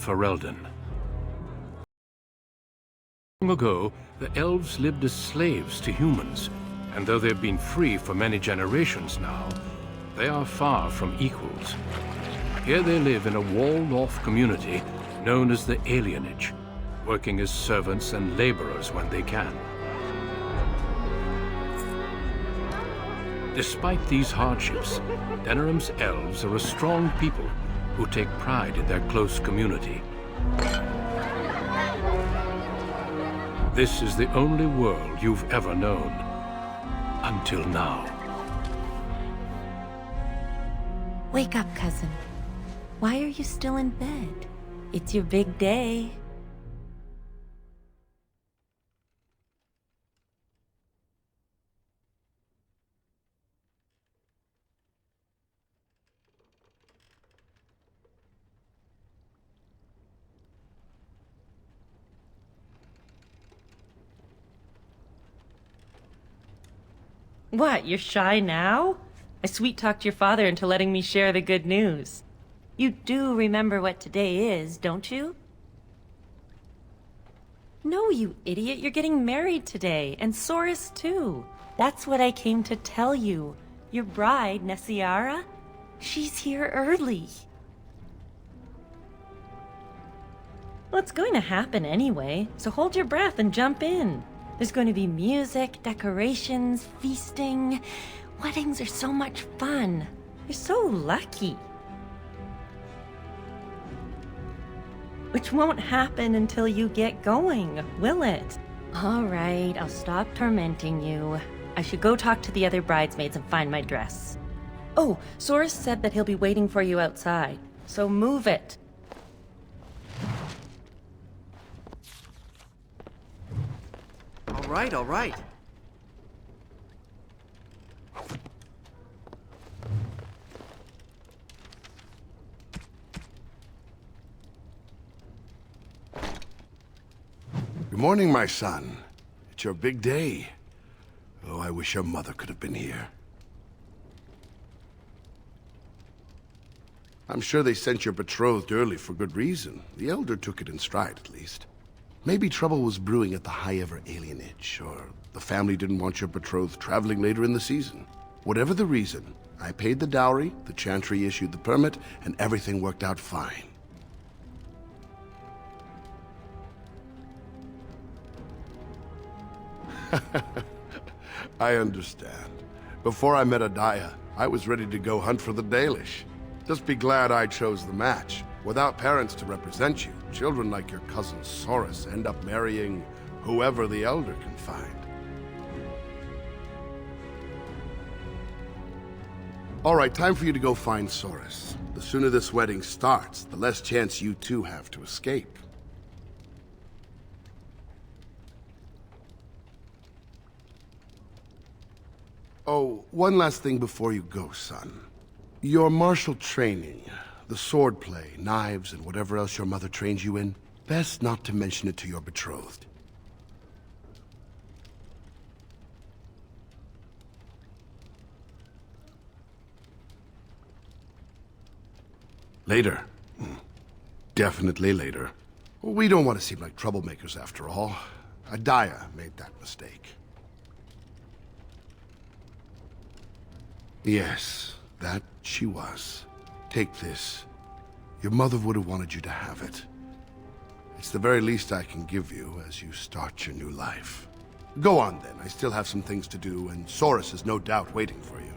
Ferelden. Long ago, the elves lived as slaves to humans, and though they've been free for many generations now, they are far from equals. Here they live in a walled-off community known as the Alienage, working as servants and laborers when they can. Despite these hardships, Denerim's elves are a strong people who take pride in their close community. This is the only world you've ever known, until now. Wake up, cousin. Why are you still in bed? It's your big day. What, you're shy now? I sweet-talked your father into letting me share the good news. You do remember what today is, don't you? No, you idiot. You're getting married today, and Soris too. That's what I came to tell you. Your bride, Nessiara, she's here early. Well, it's going to happen anyway, so hold your breath and jump in. There's going to be music, decorations, feasting. Weddings are so much fun. You're so lucky. Which won't happen until you get going, will it? All right, I'll stop tormenting you. I should go talk to the other bridesmaids and find my dress. Oh, Soris said that he'll be waiting for you outside, so move it. All right. Good morning, my son. It's your big day. Oh, I wish your mother could have been here. I'm sure they sent your betrothed early for good reason. The Elder took it in stride, at least. Maybe trouble was brewing at the High-Ever Alienage, or the family didn't want your betrothed traveling later in the season. Whatever the reason, I paid the dowry, the Chantry issued the permit, and everything worked out fine. I understand. Before I met Adaya, I was ready to go hunt for the Dalish. Just be glad I chose the match. Without parents to represent you, children like your cousin Soris end up marrying whoever the Elder can find. All right, time for you to go find Soris. The sooner this wedding starts, the less chance you two have to escape. Oh, one last thing before you go, son. Your martial training, the swordplay, knives, and whatever else your mother trains you in, best not to mention it to your betrothed. Later. Definitely later. We don't want to seem like troublemakers after all. Adaya made that mistake. Yes, that she was. Take this. Your mother would have wanted you to have it. It's the very least I can give you as you start your new life. Go on then, I still have some things to do, and Soris is no doubt waiting for you.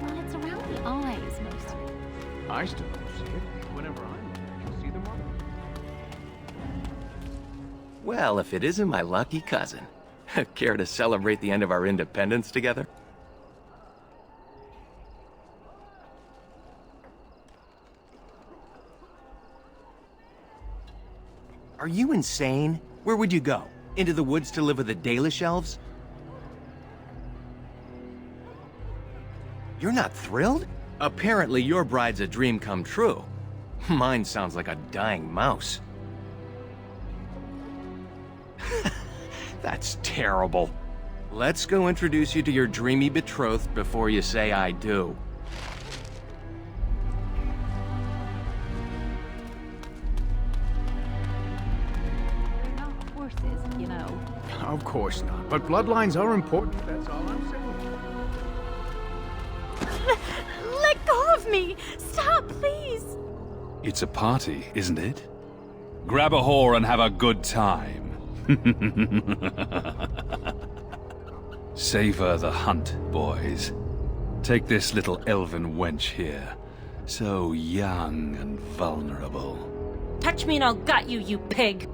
Well, it's around the eyes, mostly. I still don't see it. Whenever I'm there, I can see them all. Well, if it isn't my lucky cousin. Care to celebrate the end of our independence together? Are you insane? Where would you go? Into the woods to live with the Dalish elves? You're not thrilled? Apparently your bride's a dream come true. Mine sounds like a dying mouse. That's terrible. Let's go introduce you to your dreamy betrothed before you say I do. They're not horses, you know. Of course not, but bloodlines are important, that's all I'm saying. Let go of me! Stop, please! It's a party, isn't it? Grab a whore and have a good time. Savor the hunt, boys. Take this little elven wench here. So young and vulnerable. Touch me and I'll gut you, you pig!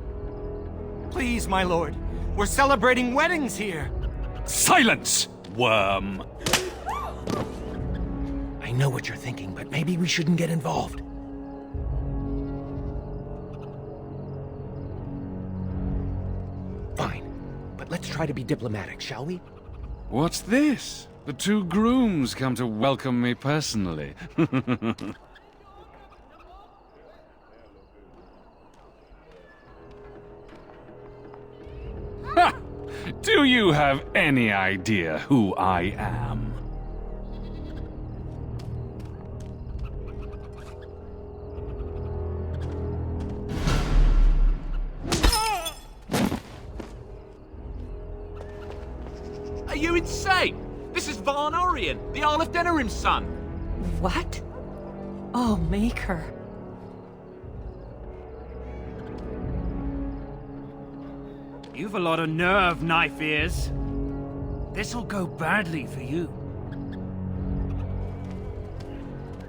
Please, my lord. We're celebrating weddings here. Silence, worm! I know what you're thinking, but maybe we shouldn't get involved. Fine, but let's try to be diplomatic, shall we? What's this? The two grooms come to welcome me personally. Ha! Do you have any idea who I am? Are you insane? This is Darrian, the Earl of Darrian's son. What? Oh, Maker. You've a lot of nerve, knife ears. This'll go badly for you.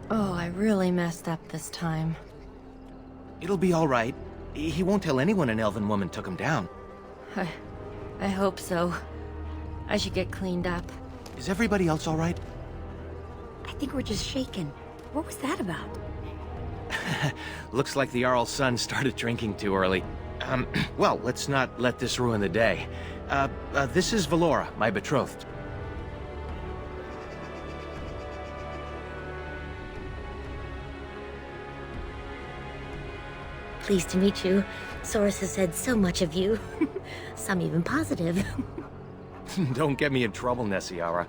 Oh, I really messed up this time. It'll be all right. He won't tell anyone an elven woman took him down. I hope so. I should get cleaned up. Is everybody else all right? I think we're just shaken. What was that about? Looks like the Jarl's son started drinking too early. Well, let's not let this ruin the day. This is Valora, my betrothed. Pleased to meet you. Source has said so much of you. Some even positive. Don't get me in trouble, Nessiara.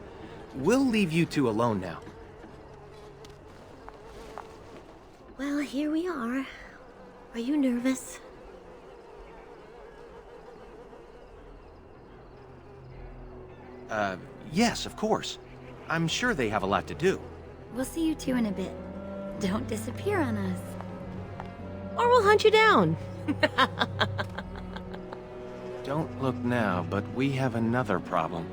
We'll leave you two alone now. Well, here we are. Are you nervous? Yes, of course. I'm sure they have a lot to do. We'll see you two in a bit. Don't disappear on us. Or we'll hunt you down. Don't look now, but we have another problem.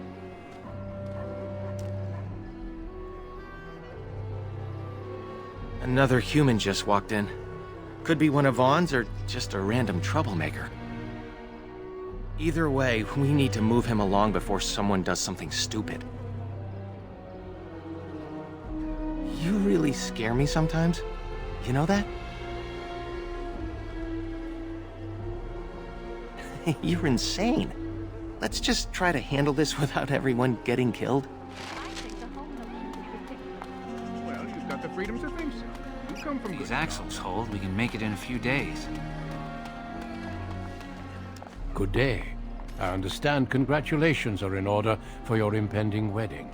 Another human just walked in. Could be one of Vaughn's or just a random troublemaker. Either way, we need to move him along before someone does something stupid. You really scare me sometimes. You know that? You're insane. Let's just try to handle this without everyone getting killed. Well, you've got the freedom to think so. You come from These good axles hold, we can make it in a few days. Good day. I understand congratulations are in order for your impending wedding.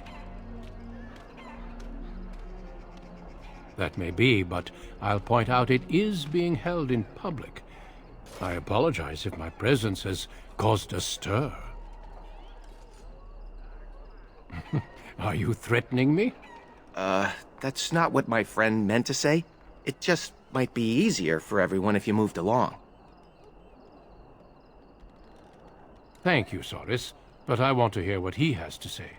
That may be, but I'll point out it is being held in public. I apologize if my presence has caused a stir. Are you threatening me? That's not what my friend meant to say. It just might be easier for everyone if you moved along. Thank you, Soris, but I want to hear what he has to say.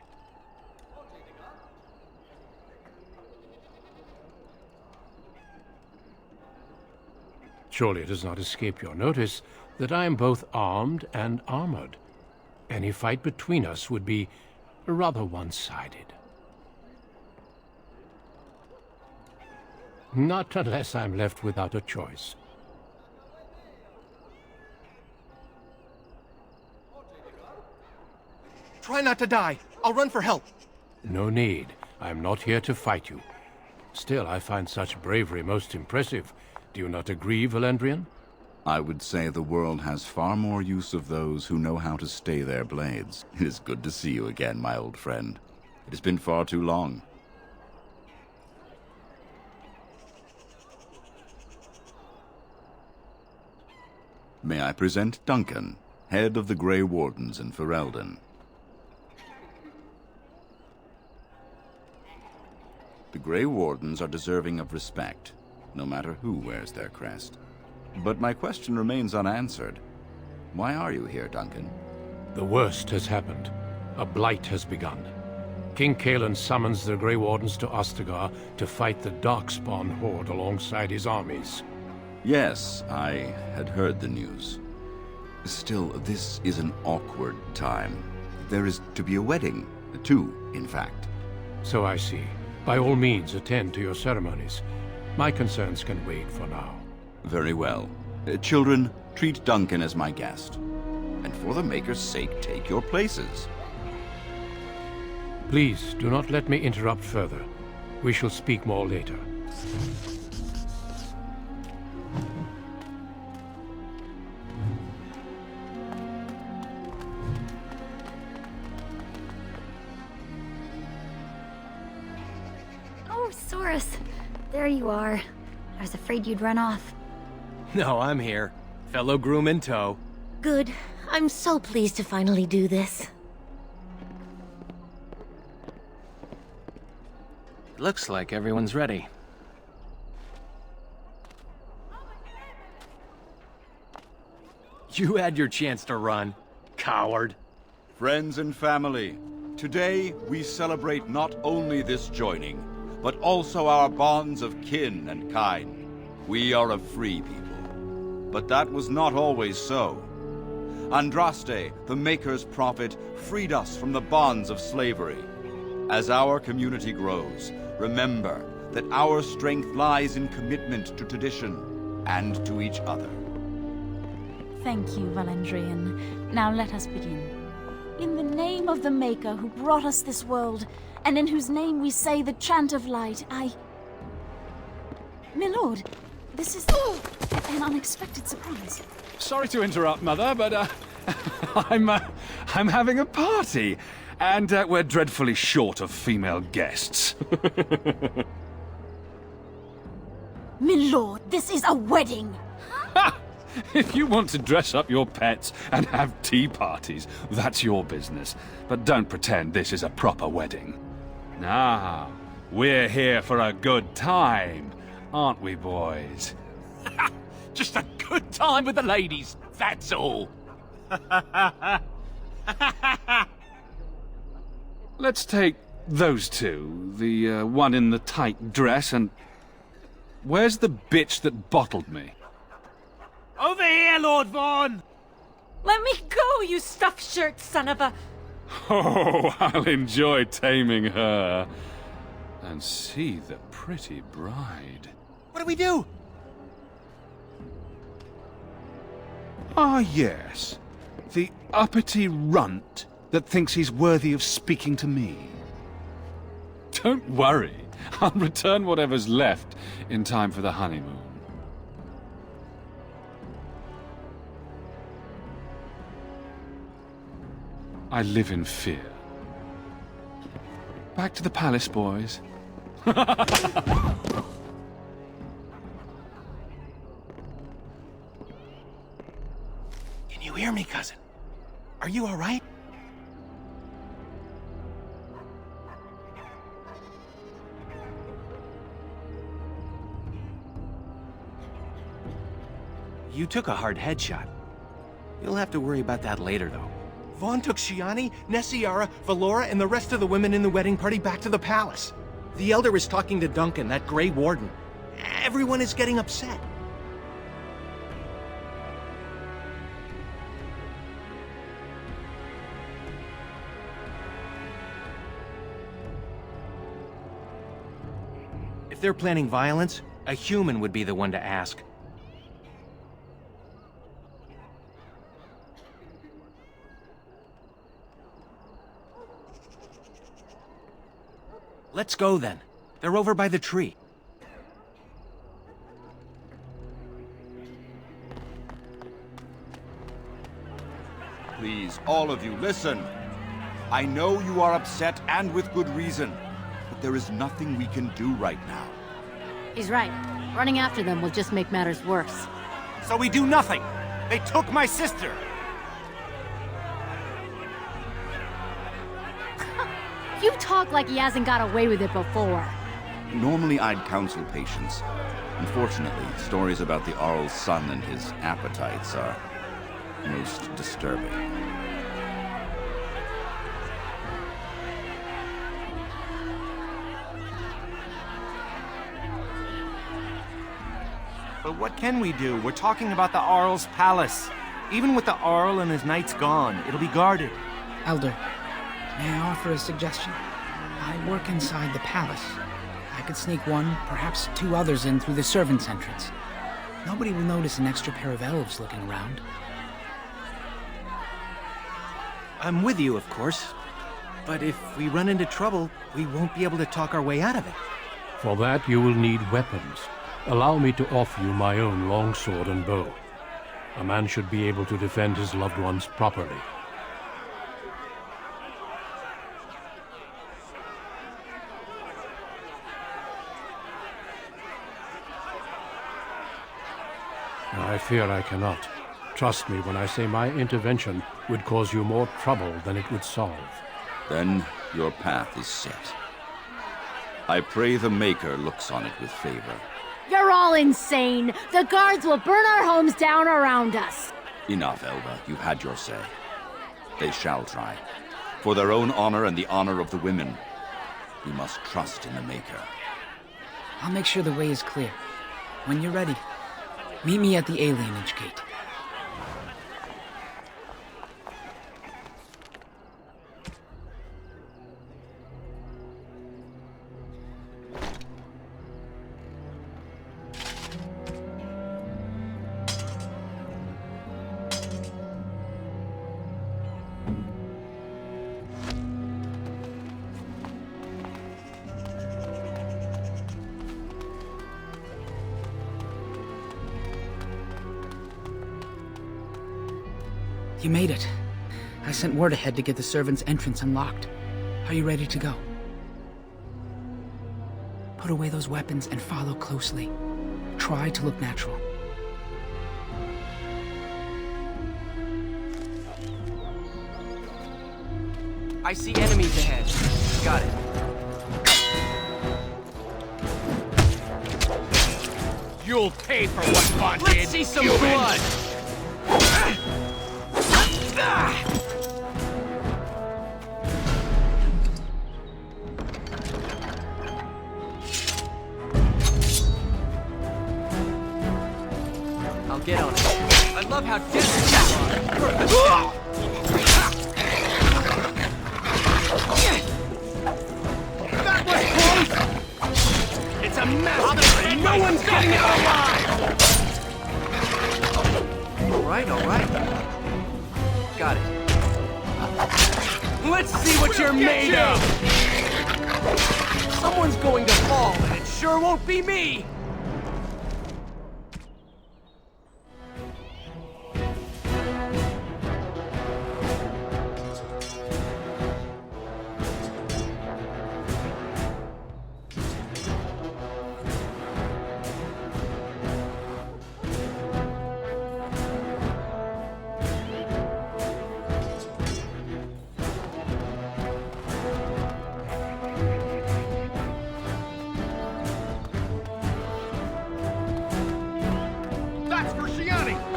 Surely it does not escape your notice that I am both armed and armored. Any fight between us would be rather one-sided. Not unless I'm left without a choice. Try not to die. I'll run for help. No need. I'm not here to fight you. Still, I find such bravery most impressive. Do you not agree, Valendrian? I would say the world has far more use of those who know how to stay their blades. It is good to see you again, my old friend. It has been far too long. May I present Duncan, head of the Grey Wardens in Ferelden. The Grey Wardens are deserving of respect, no matter who wears their crest. But my question remains unanswered. Why are you here, Duncan? The worst has happened. A blight has begun. King Cailan summons the Grey Wardens to Ostagar to fight the Darkspawn horde alongside his armies. Yes, I had heard the news. Still, this is an awkward time. There is to be a wedding. Two, in fact. So I see. By all means, attend to your ceremonies. My concerns can wait for now. Very well. Children, treat Duncan as my guest. And for the Maker's sake, take your places. Please, do not let me interrupt further. We shall speak more later. Oh, Soris. There you are. I was afraid you'd run off. No, I'm here. Fellow groom in tow. Good. I'm so pleased to finally do this. Looks like everyone's ready. You had your chance to run, coward. Friends and family, today we celebrate not only this joining, but also our bonds of kin and kind. We are a free people. But that was not always so. Andraste, the Maker's prophet, freed us from the bonds of slavery. As our community grows, remember that our strength lies in commitment to tradition and to each other. Thank you, Valendrian. Now let us begin. In the name of the Maker who brought us this world, and in whose name we say the chant of light, My lord, this is an unexpected surprise. Sorry to interrupt, Mother, but I'm having a party, and we're dreadfully short of female guests. My lord, this is a wedding! If you want to dress up your pets and have tea parties, that's your business. But don't pretend this is a proper wedding. Now, we're here for a good time, aren't we, boys? Just a good time with the ladies, that's all. Let's take those two, the one in the tight dress and... Where's the bitch that bottled me? Over here, Lord Vaughn! Let me go, you stuffed shirt son of a... Oh, I'll enjoy taming her. And see the pretty bride. What do we do? Ah, yes. The uppity runt that thinks he's worthy of speaking to me. Don't worry. I'll return whatever's left in time for the honeymoon. I live in fear. Back to the palace, boys. Can you hear me, cousin? Are you all right? You took a hard headshot. You'll have to worry about that later, though. Vaughn took Shiani, Nessiara, Valora, and the rest of the women in the wedding party back to the palace. The Elder is talking to Duncan, that Grey Warden. Everyone is getting upset. If they're planning violence, a human would be the one to ask. Let's go then. They're over by the tree. Please, all of you, listen. I know you are upset, and with good reason. But there is nothing we can do right now. He's right. Running after them will just make matters worse. So we do nothing. They took my sister. You talk like he hasn't got away with it before. Normally I'd counsel patience. Unfortunately, stories about the Arl's son and his appetites are most disturbing. But what can we do? We're talking about the Arl's palace. Even with the Arl and his knights gone, it'll be guarded. Elder, may I offer a suggestion? I work inside the palace. I could sneak one, perhaps two others in through the servants' entrance. Nobody will notice an extra pair of elves looking around. I'm with you, of course. But if we run into trouble, we won't be able to talk our way out of it. For that, you will need weapons. Allow me to offer you my own longsword and bow. A man should be able to defend his loved ones properly. I fear I cannot. Trust me when I say my intervention would cause you more trouble than it would solve. Then your path is set. I pray the Maker looks on it with favor. You're all insane! The guards will burn our homes down around us! Enough, Elva. You've had your say. They shall try. For their own honor and the honor of the women, we must trust in the Maker. I'll make sure the way is clear. When you're ready, meet me at the alienage gate. You made it. I sent word ahead to get the servants' entrance unlocked. Are you ready to go? Put away those weapons and follow closely. Try to look natural. I see enemies ahead. Got it. You'll pay for what Bond did. Let's see some human. blood! I'll get on it. I love how desperate you are. That was close! It's a massacre and no one's getting out alive! All right. Got it. Let's see what you're made of! Someone's going to fall, and it sure won't be me!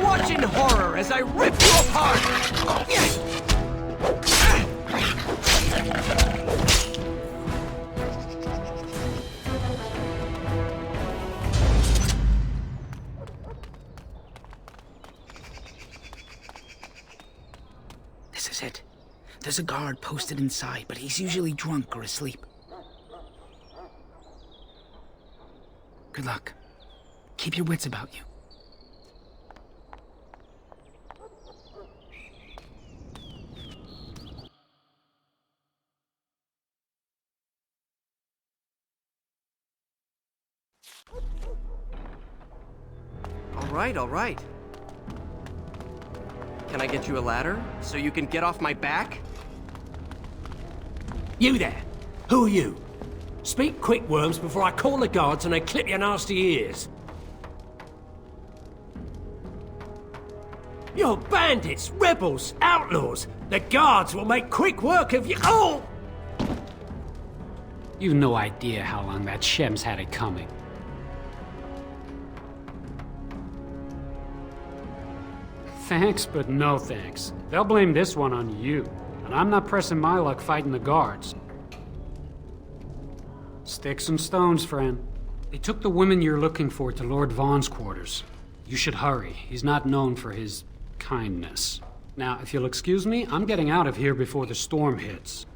Watch in horror as I rip you apart! This is it. There's a guard posted inside, but he's usually drunk or asleep. Good luck. Keep your wits about you. All right. Can I get you a ladder so you can get off my back? You there! Who are you? Speak quick, Worms, before I call the guards and they clip your nasty ears. You're bandits, rebels, outlaws. The guards will make quick work of you. Oh! You've no idea how long that Shem's had it coming. Thanks, but no thanks. They'll blame this one on you. And I'm not pressing my luck fighting the guards. Sticks and stones, friend. They took the women you're looking for to Lord Vaughn's quarters. You should hurry. He's not known for his kindness. Now, if you'll excuse me, I'm getting out of here before the storm hits.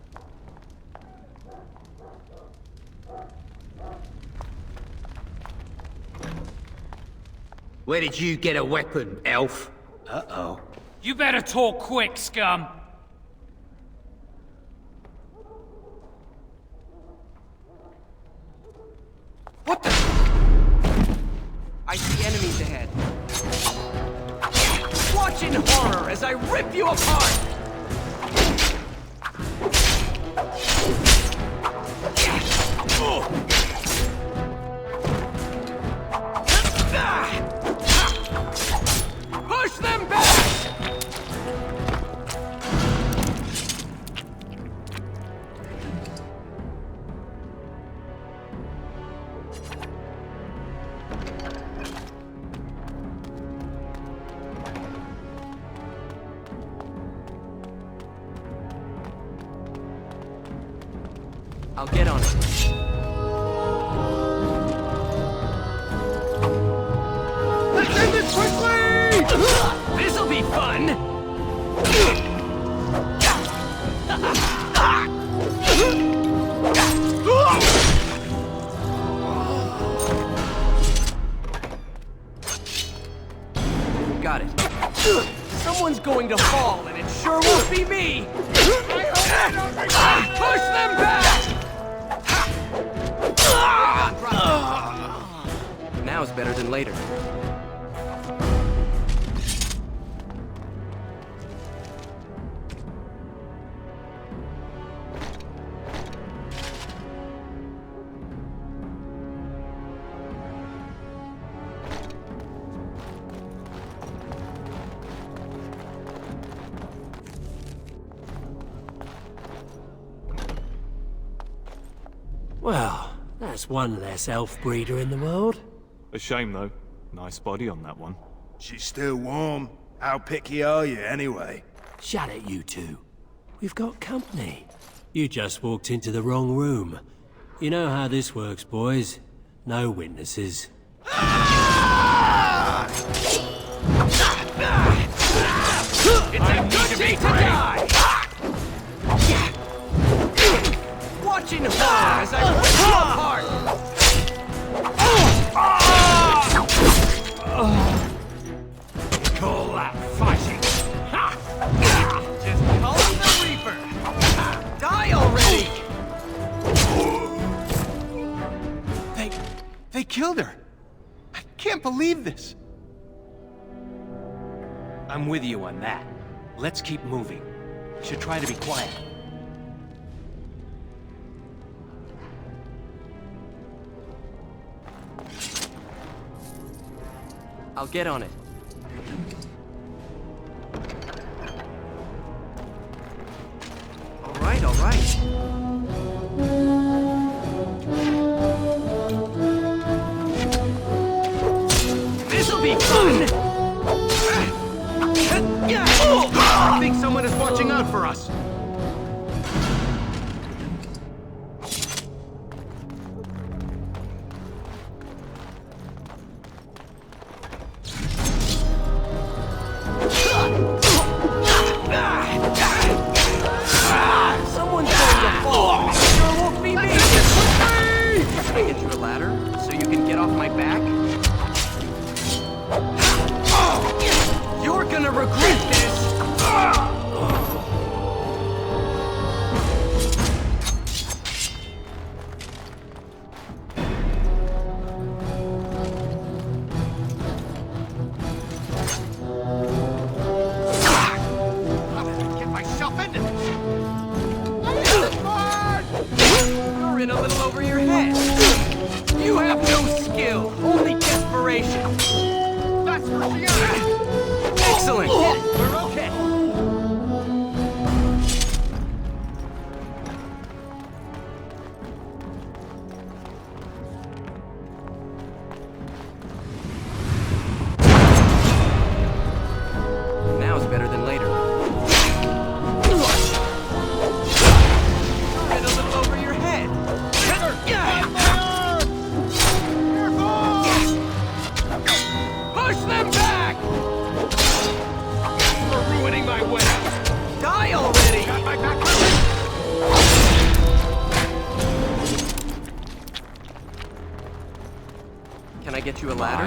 Where did you get a weapon, elf? Uh-oh. You better talk quick, scum! What the? I see enemies ahead. Watch in horror as I rip you apart! Push them back! I'll get on it. Let's end this quickly! This'll be fun! Got it. Someone's going to fall, and it sure won't be me! Push them back! Now's better than later. Well, that's one less elf breeder in the world. A shame, though. Nice body on that one. She's still warm. How picky are you, anyway? Shut it, you two. We've got company. You just walked into the wrong room. You know how this works, boys. No witnesses. It's a good day to die! Watching horror as I rip you apart! Call that fighting! Just call him the Reaper! Die already! They killed her! I can't believe this! I'm with you on that. Let's keep moving. Should try to be quiet. I'll get on it. All right, all right. This'll be fun! I think someone is watching out for us. Someone's going to fall. It sure won't be me. Can I get you a ladder so you can get off my back? You're gonna regret this.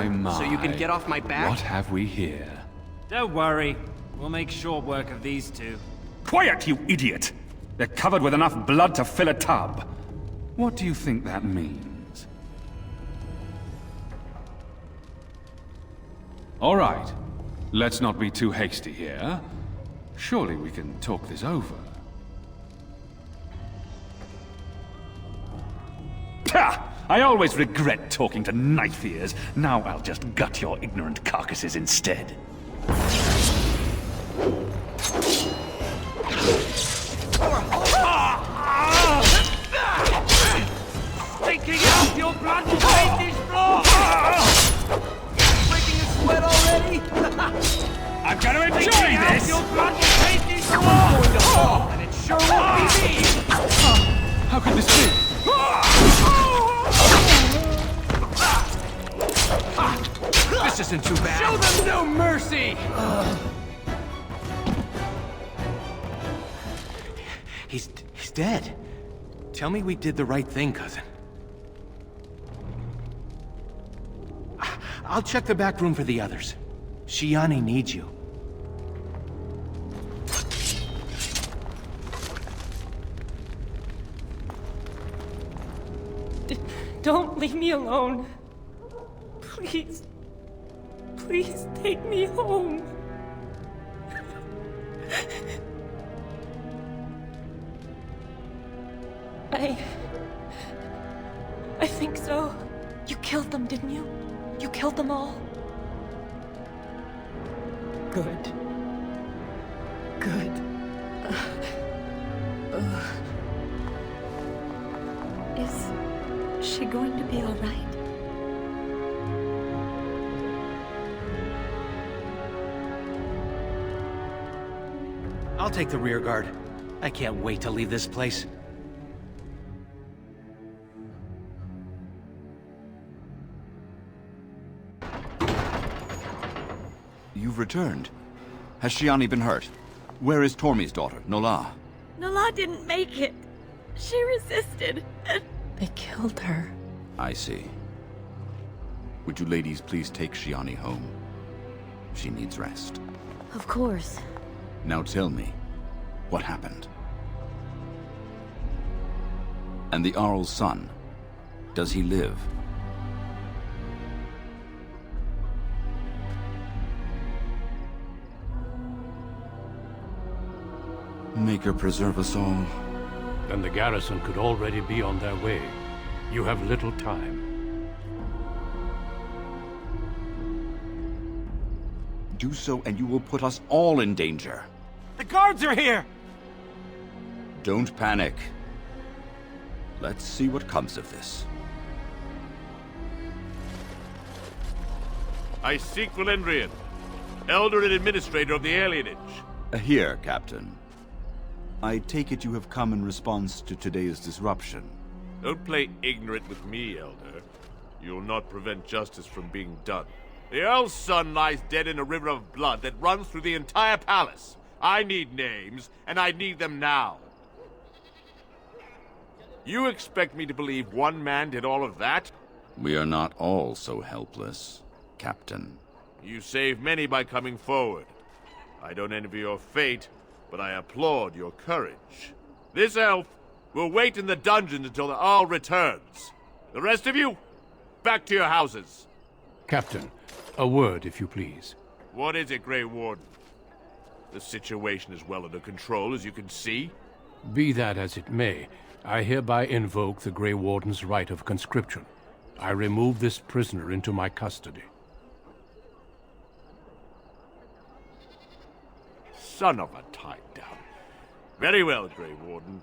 here, so you can my. get off my back? What have we here? Don't worry. We'll make short work of these two. Quiet, you idiot! They're covered with enough blood to fill a tub. What do you think that means? All right. Let's not be too hasty here. Surely we can talk this over. Pah! I always regret talking to knife ears. Now I'll just gut your ignorant carcasses instead. Taking out your blood will paint this floor! Breaking a sweat already? I'm gonna enjoy this! Your blood will paint this floor! And it sure won't be me! How could this be? This isn't too bad. Show them no mercy! He's dead. Tell me we did the right thing, cousin. I'll check the back room for the others. Shiani needs you. Don't leave me alone. Please. Please take me home. I think so. You killed them, didn't you? You killed them all? Good. Good. Is she going to be all right? I'll take the rear guard. I can't wait to leave this place. You've returned. Has Shiani been hurt? Where is Tormi's daughter, Nola? Nola didn't make it. She resisted, and they killed her. I see. Would you ladies please take Shiani home? She needs rest. Of course. Now tell me, what happened? And the Arl's son, does he live? Maker preserve us all. Then the garrison could already be on their way. You have little time. Do so and you will put us all in danger. The guards are here! Don't panic. Let's see what comes of this. I seek Valendrian, Elder and Administrator of the Alienage. Here, Captain. I take it you have come in response to today's disruption. Don't play ignorant with me, Elder. You'll not prevent justice from being done. The Earl's son lies dead in a river of blood that runs through the entire palace. I need names, and I need them now. You expect me to believe one man did all of that? We are not all so helpless, Captain. You saved many by coming forward. I don't envy your fate, but I applaud your courage. This elf will wait in the dungeons until the Earl returns. The rest of you, back to your houses. Captain, a word, if you please. What is it, Grey Warden? The situation is well under control, as you can see. Be that as it may, I hereby invoke the Grey Warden's right of conscription. I remove this prisoner into my custody. Son of a tie-down. Very well, Grey Warden.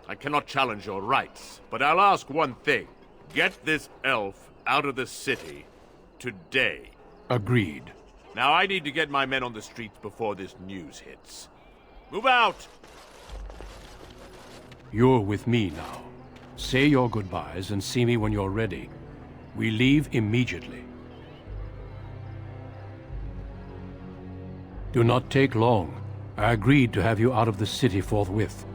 I cannot challenge your rights, but I'll ask one thing. Get this elf out of the city today. Agreed. Now I need to get my men on the streets before this news hits. Move out! You're with me now. Say your goodbyes and see me when you're ready. We leave immediately. Do not take long. I agreed to have you out of the city forthwith.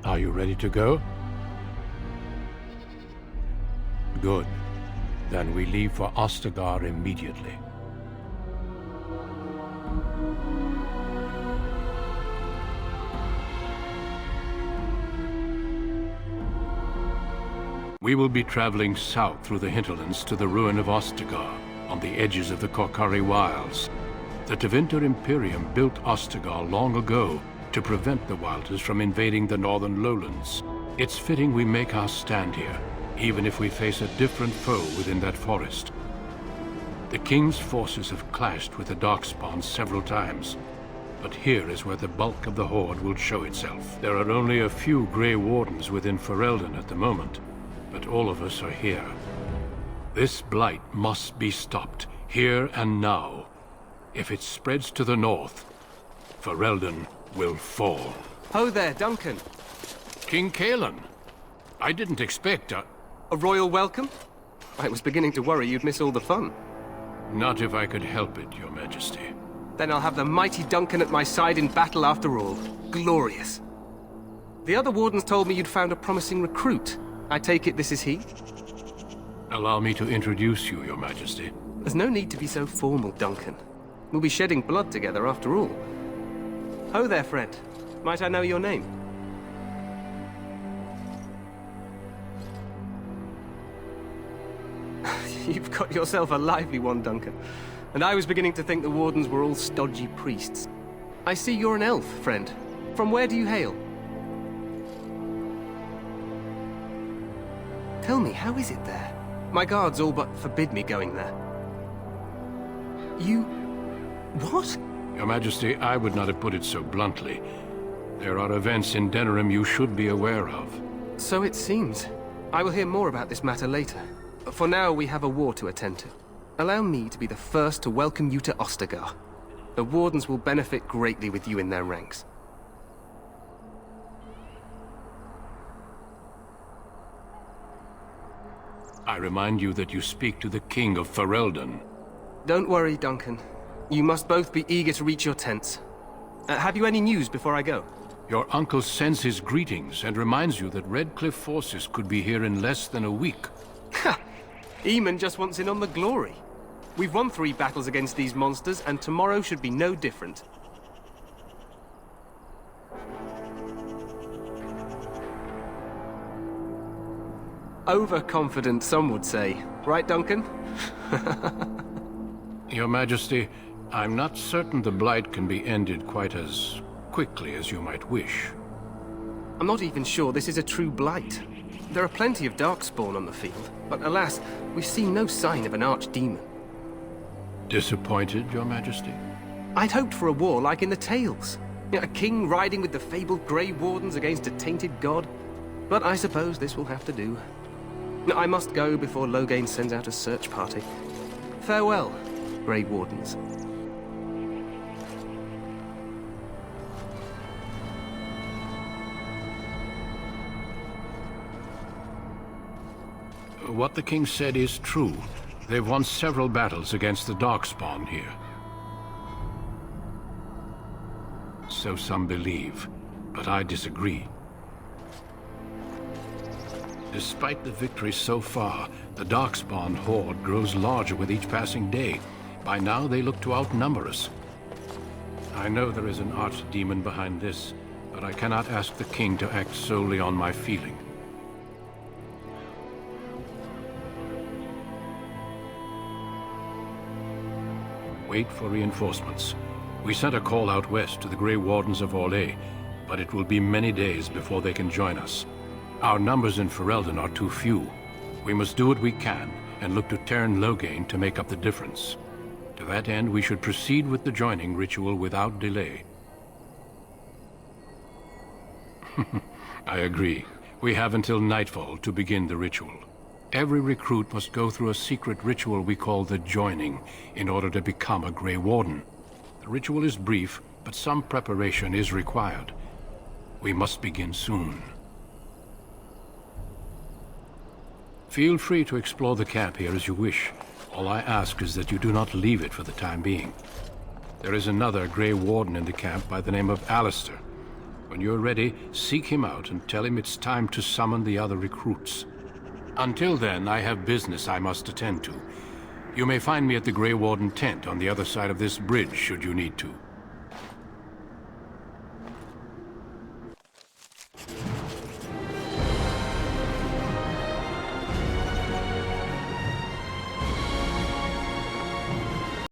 Are you ready to go? Good. Then we leave for Ostagar immediately. We will be traveling south through the hinterlands to the ruin of Ostagar, on the edges of the Korkari Wilds. The Tevinter Imperium built Ostagar long ago to prevent the Wilders from invading the northern lowlands. It's fitting we make our stand here, even if we face a different foe within that forest. The King's forces have clashed with the Darkspawn several times, but here is where the bulk of the Horde will show itself. There are only a few Grey Wardens within Ferelden at the moment, but all of us are here. This blight must be stopped, here and now. If it spreads to the north, Ferelden will fall. Ho there, Duncan. King Kalen. I didn't expect a royal welcome? I was beginning to worry you'd miss all the fun. Not if I could help it, Your Majesty. Then I'll have the mighty Duncan at my side in battle after all. Glorious. The other wardens told me you'd found a promising recruit. I take it this is he? Allow me to introduce you, Your Majesty. There's no need to be so formal, Duncan. We'll be shedding blood together after all. Ho there, friend. Might I know your name? You've got yourself a lively one, Duncan. And I was beginning to think the wardens were all stodgy priests. I see you're an elf, friend. From where do you hail? Tell me, how is it there? My guards all but forbid me going there. You... what? Your Majesty, I would not have put it so bluntly. There are events in Denerim you should be aware of. So it seems. I will hear more about this matter later. For now, we have a war to attend to. Allow me to be the first to welcome you to Ostagar. The Wardens will benefit greatly with you in their ranks. I remind you that you speak to the King of Ferelden. Don't worry, Duncan. You must both be eager to reach your tents. Have you any news before I go? Your uncle sends his greetings and reminds you that Redcliffe forces could be here in less than a week. Ha! Eamon just wants in on the glory. We've won 3 battles against these monsters, and tomorrow should be no different. Overconfident, some would say. Right, Duncan? Your Majesty, I'm not certain the Blight can be ended quite as quickly as you might wish. I'm not even sure this is a true Blight. There are plenty of Darkspawn on the field, but alas, we've seen no sign of an archdemon. Disappointed, Your Majesty? I'd hoped for a war like in the tales. A king riding with the fabled Grey Wardens against a tainted god. But I suppose this will have to do. I must go before Loghain sends out a search party. Farewell, Grey Wardens. What the king said is true. They've won several battles against the Darkspawn here. So some believe, but I disagree. Despite the victories so far, the Darkspawn horde grows larger with each passing day. By now, they look to outnumber us. I know there is an archdemon behind this, but I cannot ask the king to act solely on my feeling. Wait for reinforcements. We sent a call out west to the Grey Wardens of Orlais, but it will be many days before they can join us. Our numbers in Ferelden are too few. We must do what we can, and look to Teyrn Loghain to make up the difference. To that end, we should proceed with the joining ritual without delay. I agree. We have until nightfall to begin the ritual. Every recruit must go through a secret ritual we call the joining in order to become a Grey Warden. The ritual is brief, but some preparation is required. We must begin soon. Feel free to explore the camp here as you wish. All I ask is that you do not leave it for the time being. There is another Grey Warden in the camp by the name of Alistair. When you're ready, seek him out and tell him it's time to summon the other recruits. Until then, I have business I must attend to. You may find me at the Grey Warden tent on the other side of this bridge, should you need to.